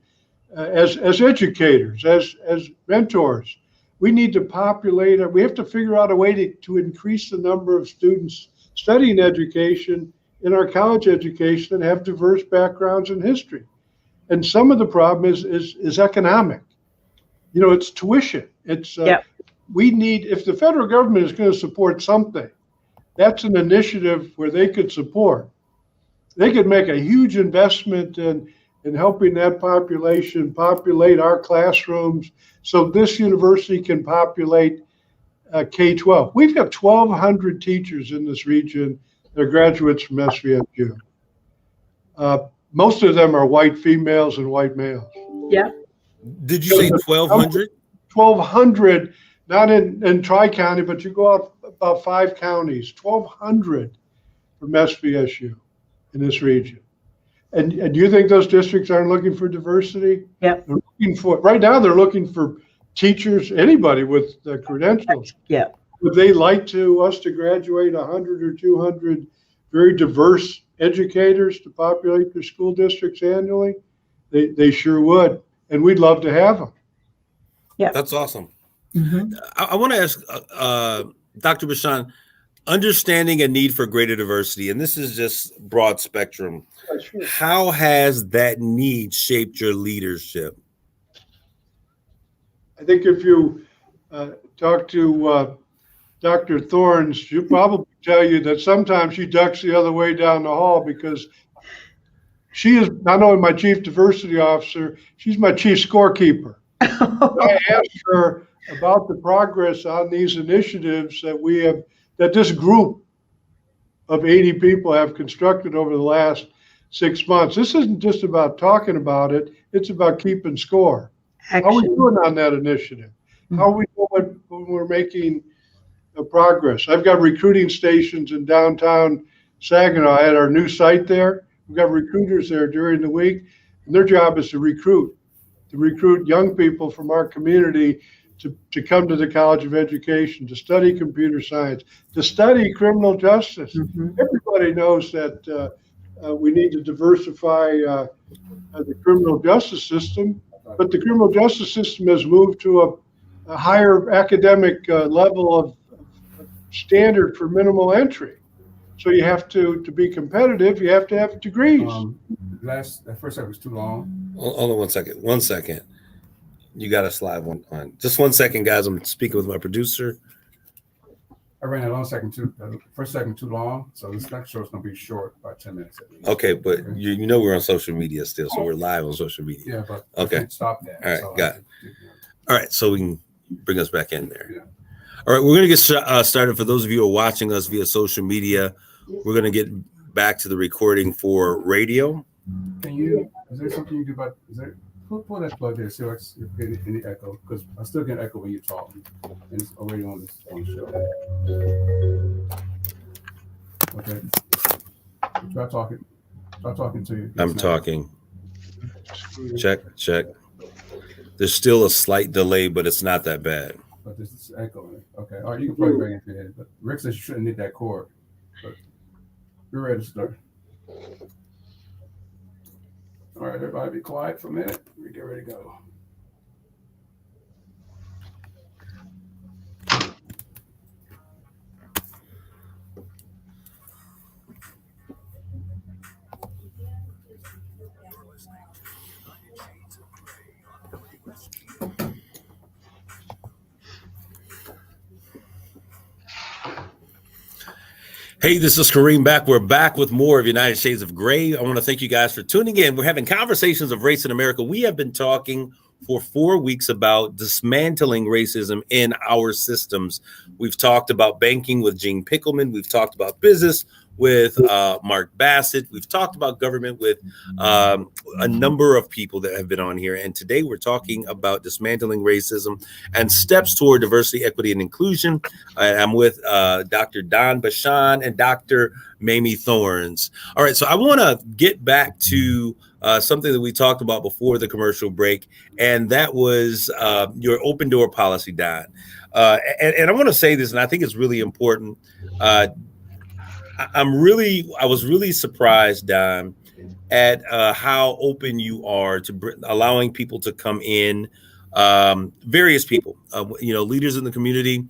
as educators, as mentors. We need to populate it. We have to figure out a way to increase the number of students studying education in our college education and have diverse backgrounds in history. And some of the problem is economic. It's tuition. It's we need, if the federal government is going to support something, that's an initiative where they could support. They could make a huge investment in helping that population populate our classrooms so this university can populate K-12. We've got 1,200 teachers in this region that are graduates from SVSU. Most of them are white females and white males. Yeah. Did you say 1,200? 1,200, not in Tri-County, but you go out about 5 counties, 1,200 from SVSU in this region. And do you think those districts aren't looking for diversity? Yeah. Right now they're looking for teachers, anybody with credentials. Yeah. Would they like us to graduate 100 or 200 very diverse educators to populate their school districts annually? They sure would, and we'd love to have them. Yeah, that's awesome. Mm-hmm. I want to ask Dr. Bashan, understanding a need for greater diversity, and this is just broad spectrum. Sure. How has that need shaped your leadership? I think if you talk to Dr. Thorns, she'll probably tell you that sometimes she ducks the other way down the hall because she is not only my chief diversity officer, she's my chief scorekeeper. I asked her about the progress on these initiatives that this group of 80 people have constructed over the last 6 months. This isn't just about talking about it, it's about keeping score. Action. How are we doing on that initiative? How are we doing when we're making progress? I've got recruiting stations in downtown Saginaw at our new site there. We've got recruiters there during the week, and their job is to recruit young people from our community to come to the College of Education, to study computer science, to study criminal justice. Mm-hmm. Everybody knows that We need to diversify the criminal justice system, but the criminal justice system has moved to a higher academic level of standard for minimal entry. So you have to be competitive, you have to have degrees. That first segment was too long. Hold on 1 second. 1 second. You got to slide one on. Just 1 second, guys. I'm speaking with my producer. I ran that long second too. First segment too long, so this next show is going to be short, about 10 minutes. Okay, but you know we're on social media still, so we're live on social media. Yeah, but okay. I can't stop that. All right, so got it. All right, so we can bring us back in there. Yeah. All right, we're going to get started. For those of you who are watching us via social media, we're going to get back to the recording for radio. Is there something you do about, pull that plug there, see if I get any echo, because I still get echo when you talk, and it's already on this show. Okay. Try talking to you. I'm talking. Check. There's still a slight delay, but it's not that bad. But this is echoing. Okay. All right, you can plug it back into your head. But Rick says you shouldn't need that cord. But you're ready to start. All right, everybody be quiet for a minute. We get ready to go. Hey, this is Kareem back. We're back with more of United Shades of Gray. I want to thank you guys for tuning in. We're having conversations of race in America. We have been talking for 4 weeks about dismantling racism in our systems. We've talked about banking with Gene Pickleman. We've talked about business with Mark Bassett. We've talked about government with a number of people that have been on here. And today we're talking about dismantling racism and steps toward diversity, equity, and inclusion. I'm with Dr. Don Bashan and Dr. Mamie Thorns. All right, so I want to get back to something that we talked about before the commercial break, and that was your open door policy, Don. And I want to say this, and I think it's really important. I was really surprised, Don, at how open you are to allowing people to come in, various people, leaders in the community.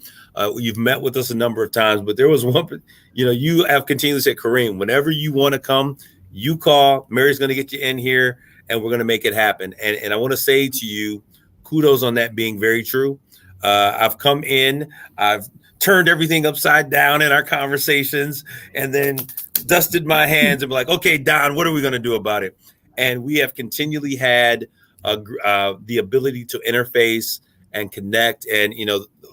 You've met with us a number of times, but there was one, you have continually said, Kareem, whenever you want to come, you call. Mary's going to get you in here, and we're going to make it happen. And I want to say to you, kudos on that being very true. I've come in, I've turned everything upside down in our conversations, and then dusted my hands and be like, okay, Don, what are we going to do about it? And we have continually had the ability to interface and connect. And,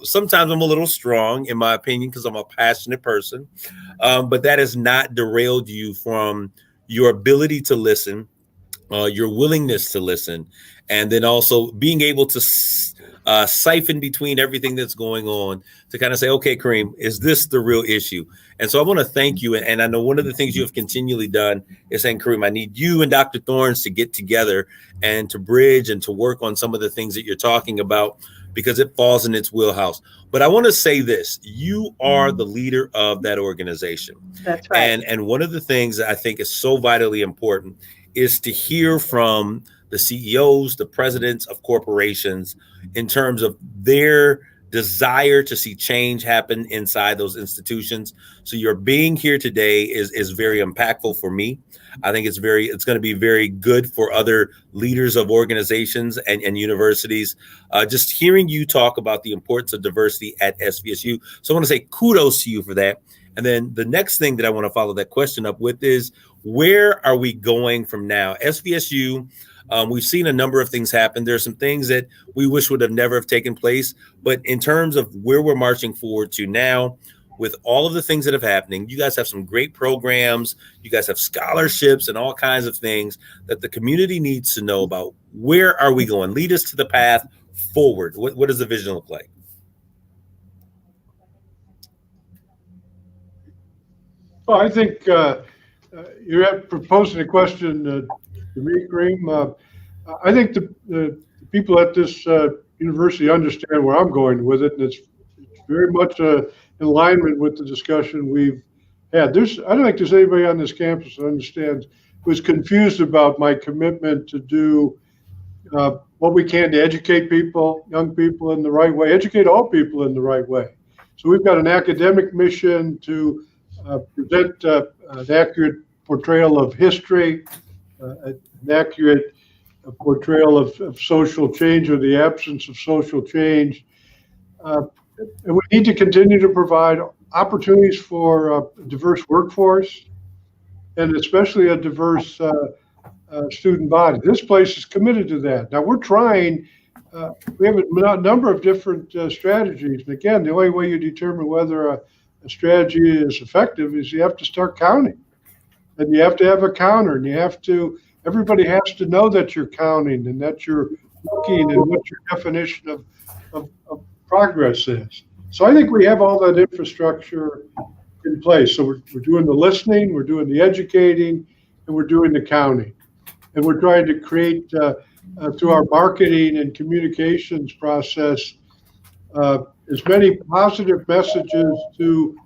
sometimes I'm a little strong, in my opinion, because I'm a passionate person. But that has not derailed you from your ability to listen, your willingness to listen, and then also being able to siphon between everything that's going on to kind of say, okay, Kareem, is this the real issue? And so I want to thank you. And I know one of the things you have continually done is saying, Kareem, I need you and Dr. Thorns to get together and to bridge and to work on some of the things that you're talking about, because it falls in its wheelhouse. But I want to say this, you are the leader of that organization. That's right. And one of the things that I think is so vitally important is to hear from the CEOs, the presidents of corporations, in terms of their desire to see change happen inside those institutions. So your being here today is very impactful for me. I think it's going to be very good for other leaders of organizations and universities. Just hearing you talk about the importance of diversity at SVSU. So I want to say kudos to you for that. And then the next thing that I want to follow that question up with is, where are we going from now? SVSU, we've seen a number of things happen. There are some things that we wish would have never have taken place. But in terms of where we're marching forward to now, with all of the things that have happening, you guys have some great programs. You guys have scholarships and all kinds of things that the community needs to know about. Where are we going? Lead us to the path forward. What does the vision look like? Well, I think you're proposing a question to me, Kareem. I think the people at this university understand where I'm going with it, and it's very much in alignment with the discussion we've had. I don't think there's anybody on this campus that understands, who's confused about my commitment to do what we can to educate people, young people, in the right way, educate all people in the right way. So we've got an academic mission to present an accurate portrayal of history, an accurate portrayal of social change or the absence of social change. And we need to continue to provide opportunities for a diverse workforce, and especially a diverse student body. This place is committed to that. Now we're trying, we have a number of different strategies. And again, the only way you determine whether a strategy is effective is you have to start counting. And you have to have a counter, and everybody has to know that you're counting and that you're looking and what your definition of progress is. So I think we have all that infrastructure in place. So we're doing the listening, we're doing the educating, and we're doing the counting. And we're trying to create, through our marketing and communications process, as many positive messages to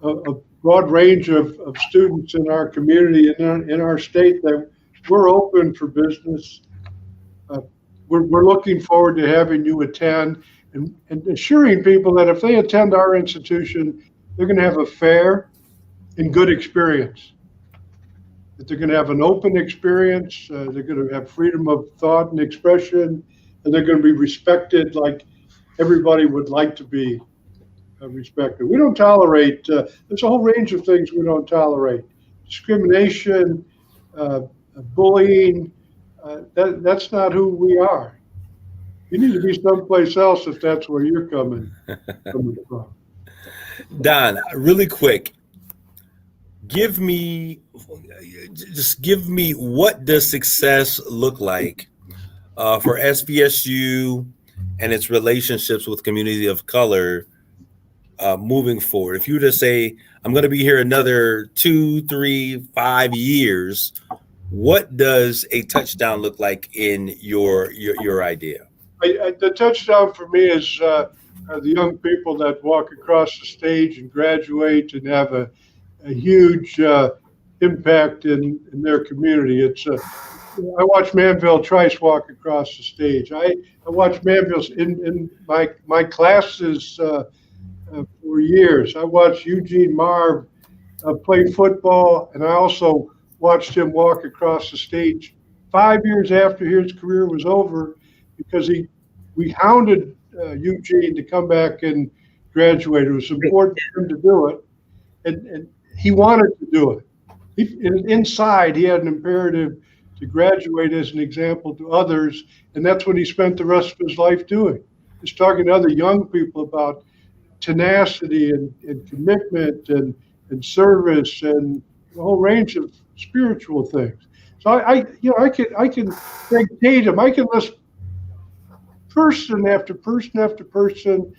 a broad range of students in our community and in our state that we're open for business. We're looking forward to having you attend and assuring people that if they attend our institution, they're going to have a fair and good experience. That they're going to have an open experience, they're going to have freedom of thought and expression, and they're going to be respected like everybody would like to be respected. We don't tolerate, there's a whole range of things we don't tolerate. Discrimination, bullying, that's not who we are. You need to be someplace else if that's where you're coming from. Don, really quick, give me what does success look like for SVSU and its relationships with community of color moving forward? If you were to say, I'm going to be here another 2, 3, 5 years, what does a touchdown look like in your idea? The touchdown for me is the young people that walk across the stage and graduate and have a huge impact in their community. I watch Manville Trice walk across the stage. I watched Manville in my classes for years. I watched Eugene Marv play football, and I also watched him walk across the stage 5 years after his career was over, because we hounded Eugene to come back and graduate. It was important for him to do it, and he wanted to do it. Inside, he had an imperative to graduate as an example to others, and that's what he spent the rest of his life doing. Just talking to other young people about tenacity and commitment and service and a whole range of spiritual things. So I can take Tatum. I can list person after person after person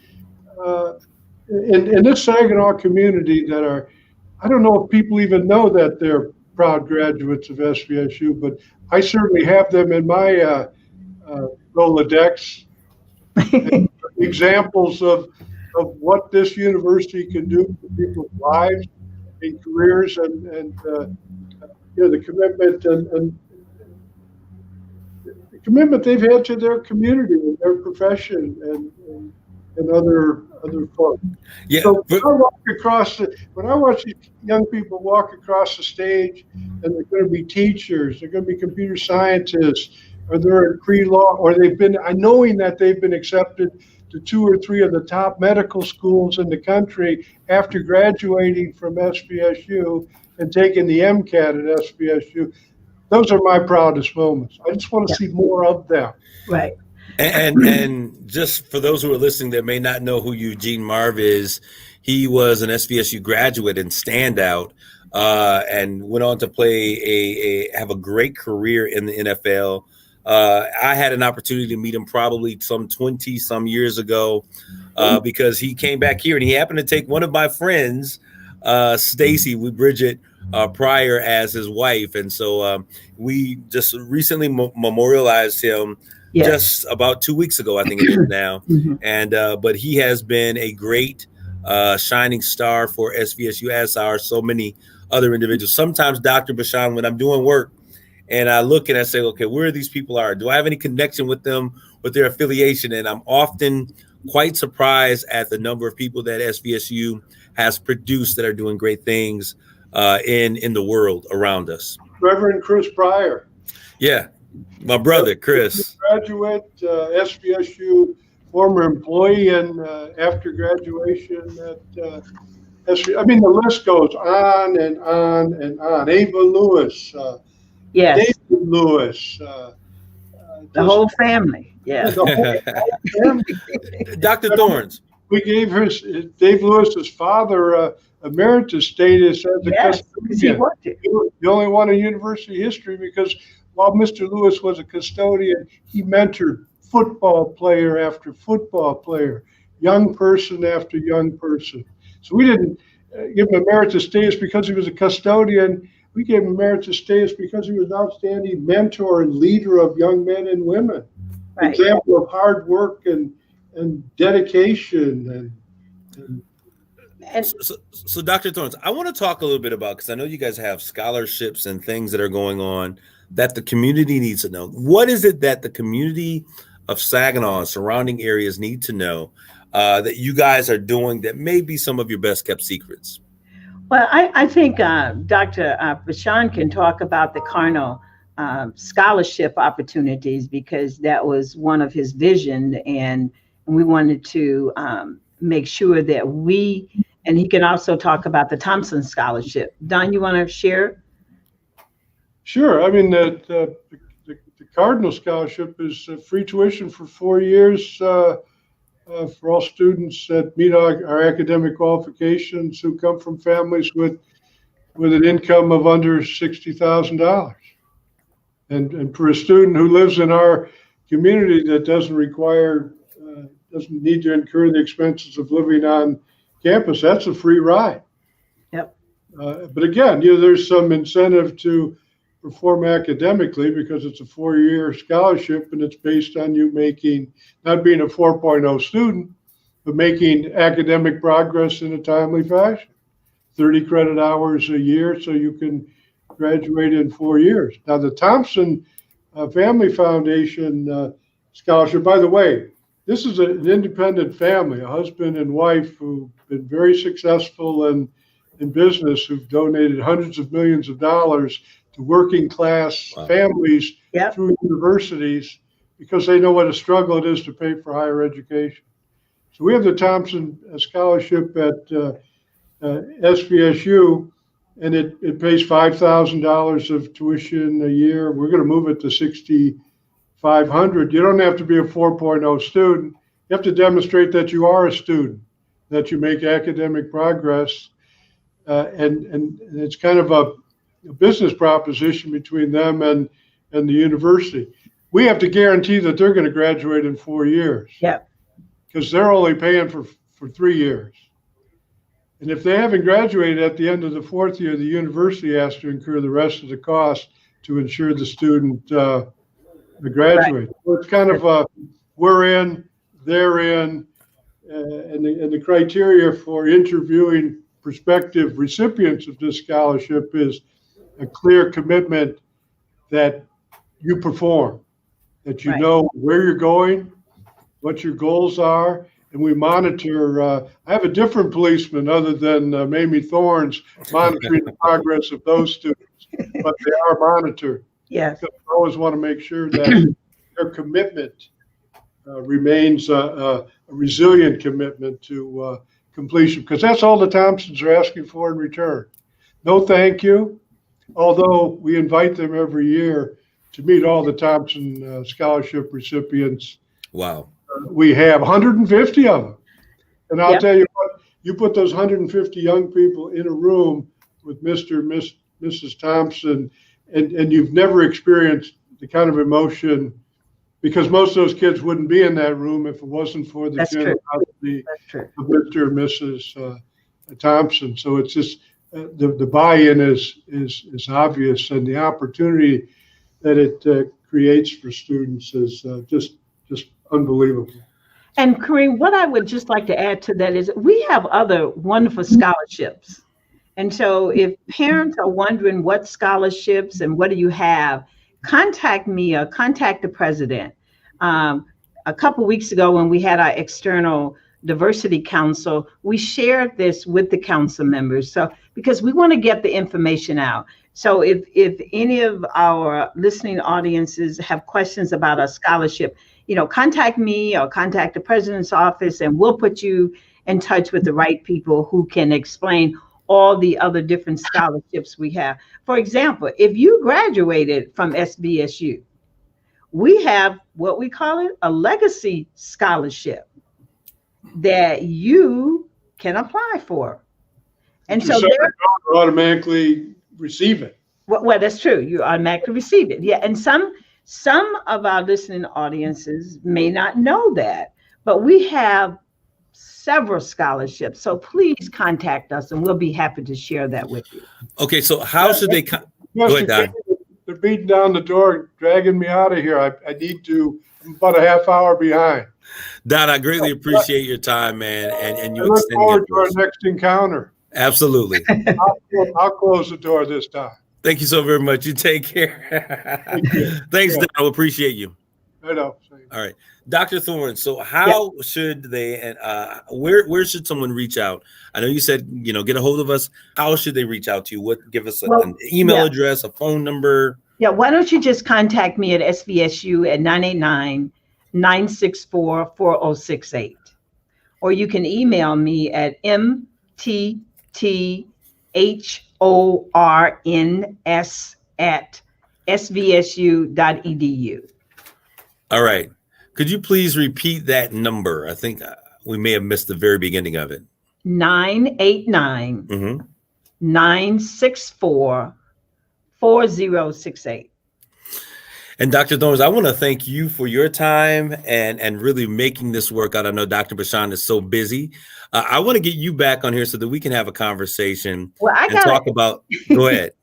in this Saginaw community that are, I don't know if people even know that they're proud graduates of SVSU, but I certainly have them in my Rolodex. Examples of what this university can do for people's lives and careers, and the commitment and the commitment they've had to their community and their profession and other folks. Yeah. So when I watch these young people walk across the stage, and they're going to be teachers, they're going to be computer scientists, or they're in pre-law, or knowing that they've been accepted to 2 or 3 of the top medical schools in the country after graduating from SVSU and taking the MCAT at SVSU. Those are my proudest moments. I just want to see more of them. Right. And just for those who are listening that may not know who Eugene Marv is, he was an SVSU graduate and standout, and went on to have a great career in the NFL. I had an opportunity to meet him probably some 20 some years ago, because he came back here and he happened to take one of my friends, Stacy, with Bridget Pryor, as his wife. And so we just recently memorialized him. Yes. Just about 2 weeks ago, I think it is now. Mm-hmm. And but he has been a great shining star for SVSU, as are so many other individuals. Sometimes, Dr. Bashan, when I'm doing work and I look and I say, okay, where these people are? Do I have any connection with them, with their affiliation? And I'm often quite surprised at the number of people that SVSU has produced that are doing great things in the world around us. Reverend Chris Pryor. Yeah, my brother, Chris. Graduate, SVSU, former employee, and after graduation at I mean, the list goes on and on and on. Ava Lewis, Yes, David Lewis, the whole family. yeah, Yeah. the whole family. Dr. Thorns. We gave Dave Lewis's father emeritus status as a Yes, because he custodian. worked it. The only one in university history, because while Mr. Lewis was a custodian, he mentored football player after football player, young person after young person. So we didn't give him emeritus status because he was a custodian. We gave him emeritus status because he was an outstanding mentor and leader of young men and women. Right. Example of hard work and dedication And So, Dr. Thorns, I want to talk a little bit about, because I know you guys have scholarships and things that are going on that the community needs to know. What is it that the community of Saginaw and surrounding areas need to know that you guys are doing that may be some of your best kept secrets? well, I think Dr. Bashan can talk about the Carnal scholarship opportunities, because that was one of his vision, and we wanted to make sure that and he can also talk about the Thompson Scholarship. Don, you want to share? Sure. I mean, the Cardinal Scholarship is free tuition for 4 years for all students that meet our academic qualifications who come from families with an income of under $60,000. And for a student who lives in our community that doesn't need to incur the expenses of living on campus, that's a free ride. Yep. But again, there's some incentive to perform academically because it's a 4-year scholarship and it's based on you not being a 4.0 student, but making academic progress in a timely fashion. 30 credit hours a year so you can graduate in 4 years. Now, the Thompson Family Foundation scholarship, by the way, this is an independent family, a husband and wife who've been very successful in business, who've donated hundreds of millions of dollars to working class families through universities because they know what a struggle it is to pay for higher education. So we have the Thompson Scholarship at SVSU, and it pays $5,000 of tuition a year. We're going to move it to $6,500. You don't have to be a 4.0 student. You have to demonstrate that you are a student, that you make academic progress, and it's kind of a business proposition between them and the university. We have to guarantee that they're going to graduate in 4 years. Yeah. Because they're only paying for 3 years. And if they haven't graduated at the end of the 4th year, the university has to incur the rest of the cost to ensure the student graduates. Right. So it's kind of we're in, they're in, and the criteria for interviewing prospective recipients of this scholarship is a clear commitment that you perform, that you know where you're going, what your goals are, and we monitor. I have a different policeman other than Mamie Thorns monitoring the progress of those students, but they are monitored. Yes. Because I always want to make sure that their commitment remains a resilient commitment to completion, because that's all the Thompsons are asking for in return. No thank you, although we invite them every year to meet all the Thompson scholarship recipients. Wow. We have 150 of them. And I'll tell you what, you put those 150 young people in a room with Mr. and Mrs. Thompson, and you've never experienced the kind of emotion, because most of those kids wouldn't be in that room if it wasn't for the generosity of Mr. and Mrs. Thompson. So it's just the buy-in is obvious, and the opportunity that it creates for students is just unbelievable. And Kareem, what I would just like to add to that is we have other wonderful scholarships. And so if parents are wondering what scholarships and what do you have, contact me or contact the president. A couple weeks ago when we had our external diversity council, we shared this with the council members. So because we want to get the information out. So if any of our listening audiences have questions about a scholarship, contact me or contact the president's office, and we'll put you in touch with the right people who can explain all the other different scholarships we have. For example, if you graduated from SBSU, we have what we call it a legacy scholarship that you can apply for. And so they're automatically receive it. Well, that's true. You automatically receive it. Yeah. And some of our listening audiences may not know that, but we have several scholarships. So please contact us and we'll be happy to share that with you. Okay. So how should they go ahead, Don. They're beating down the door, dragging me out of here. I need to, I'm about a half hour behind. Don, I greatly appreciate your time, man. And you look extending forward it to our next encounter. Absolutely. I'll close the door this time. Thank you so very much. You take care. Thanks, Don. I appreciate you. I know. All right. Dr. Thorne, so how should they and where should someone reach out? I know you said, get a hold of us. How should they reach out to you? Give us an email address, a phone number? Yeah, why don't you just contact me at SVSU at 989-964-4068. Or you can email me at mtthorns@svsu.edu. All right. Could you please repeat that number? I think we may have missed the very beginning of it. 989-964-4068. And Dr. Thorns, I want to thank you for your time and really making this work out. I know Dr. Bashan is so busy. I want to get you back on here so that we can have a conversation talk about. Go ahead.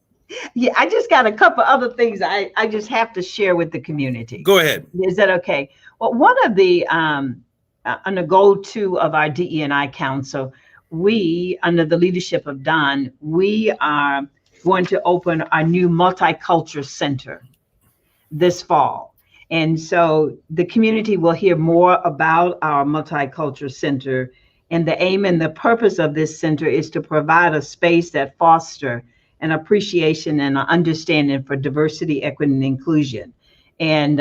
Yeah, I just got a couple other things I just have to share with the community. Go ahead. Is that okay? Well, one of the on the goal 2 of our DE&I Council, we, under the leadership of Don, we are going to open our new multicultural center this fall. And so the community will hear more about our multicultural center. And the aim and the purpose of this center is to provide a space that fosters an appreciation and an understanding for diversity, equity, and inclusion. And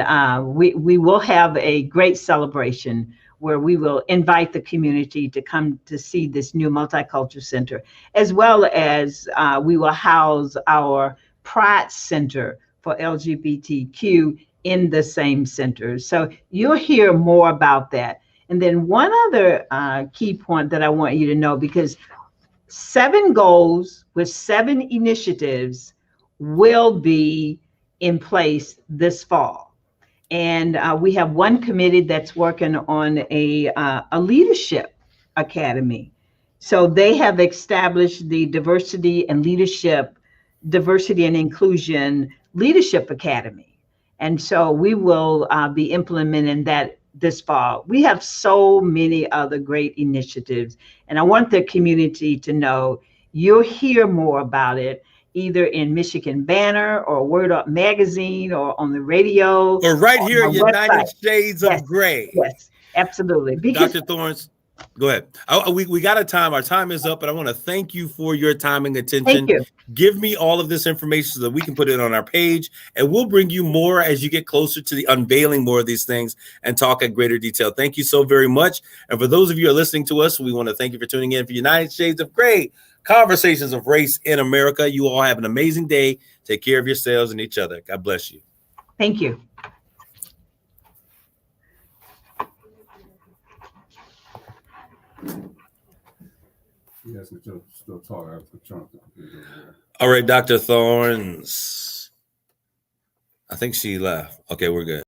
we will have a great celebration where we will invite the community to come to see this new multicultural center, as well as we will house our Pride Center for LGBTQ in the same center. So you'll hear more about that. And then one other key point that I want you to know, because 7 goals with 7 initiatives will be in place this fall. And we have one committee that's working on a leadership academy. So they have established the Diversity and Inclusion Leadership Academy. And so we will be implementing that this fall. We have so many other great initiatives, and I want the community to know you'll hear more about it either in Michigan Banner or Word Up Magazine or on the radio. Or right here at United Shades of Gray. Yes, absolutely. Because Dr. Thorns, go ahead. We got a time. Our time is up, but I want to thank you for your time and attention. Thank you. Give me all of this information so that we can put it on our page, and we'll bring you more as you get closer to the unveiling more of these things and talk at greater detail. Thank you so very much. And for those of you who are listening to us, we want to thank you for tuning in for United Shades of Gray, Conversations of Race in America. You all have an amazing day. Take care of yourselves and each other. God bless you. Thank you. Yes, still talking. All right, Dr. Thorns. I think she left. Okay, we're good.